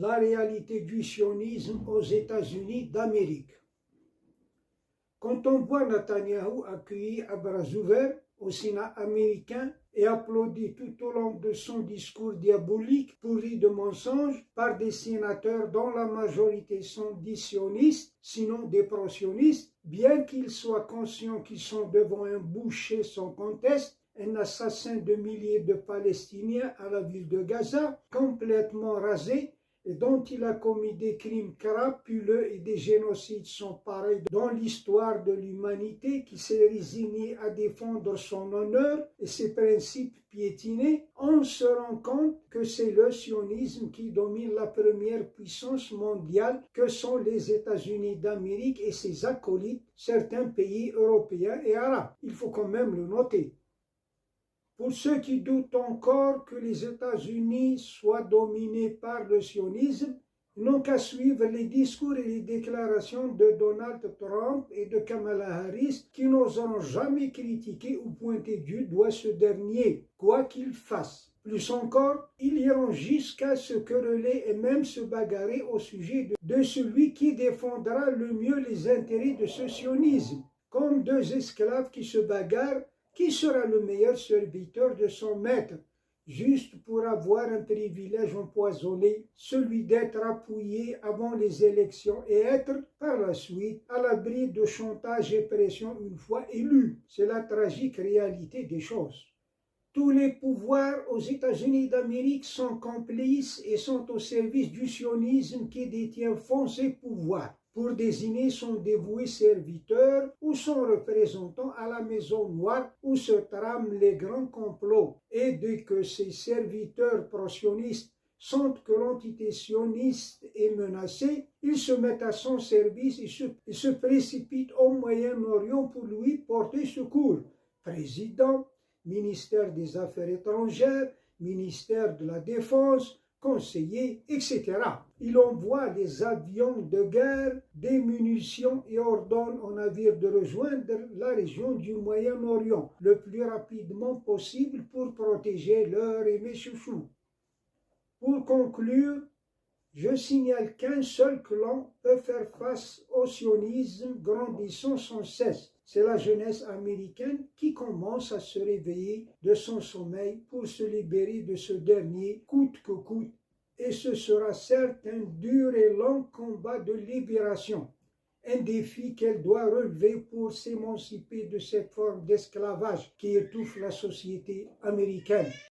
la réalité du sionisme aux États-Unis d'Amérique. Quand on voit Netanyahou accueilli à bras ouverts au Sénat américain et applaudi tout au long de son discours diabolique pourri de mensonges par des sénateurs dont la majorité sont des sionistes, sinon des pro-sionistes, bien qu'ils soient conscients qu'ils sont devant un boucher sans conteste, un assassin de milliers de Palestiniens à la ville de Gaza, complètement rasé, et dont il a commis des crimes crapuleux et des génocides sans pareil dans l'histoire de l'humanité, qui s'est résigné à défendre son honneur et ses principes piétinés, on se rend compte que c'est le sionisme qui domine la première puissance mondiale que sont les États-Unis d'Amérique et ses acolytes, certains pays européens et arabes. Il faut quand même le noter. Pour ceux qui doutent encore que les États-Unis soient dominés par le sionisme, ils n'ont qu'à suivre les discours et les déclarations de Donald Trump et de Kamala Harris, qui n'oseront jamais critiquer ou pointer du doigt ce dernier, quoi qu'il fasse. Plus encore, ils iront jusqu'à se quereller et même se bagarrer au sujet de celui qui défendra le mieux les intérêts de ce sionisme, comme deux esclaves qui se bagarrent. Qui sera le meilleur serviteur de son maître, juste pour avoir un privilège empoisonné, celui d'être appuyé avant les élections et être, par la suite, à l'abri de chantage et pression une fois élu. C'est la tragique réalité des choses. Tous les pouvoirs aux États-Unis d'Amérique sont complices et sont au service du sionisme qui détient fonds et pouvoirs, pour désigner son dévoué serviteur ou son représentant à la Maison Noire où se trament les grands complots. Et dès que ces serviteurs pro-sionistes sentent que l'entité sioniste est menacée, ils se mettent à son service et se précipitent au Moyen-Orient pour lui porter secours. Président, ministère des Affaires étrangères, ministère de la Défense, conseillers, etc. Il envoie des avions de guerre, des munitions et ordonne aux navires de rejoindre la région du Moyen-Orient le plus rapidement possible pour protéger leurs aimés chouchous. Pour conclure, je signale qu'un seul clan peut faire face au sionisme grandissant sans cesse. C'est la jeunesse américaine qui commence à se réveiller de son sommeil pour se libérer de ce dernier coûte que coûte. Et ce sera certes un dur et long combat de libération, un défi qu'elle doit relever pour s'émanciper de cette forme d'esclavage qui étouffe la société américaine.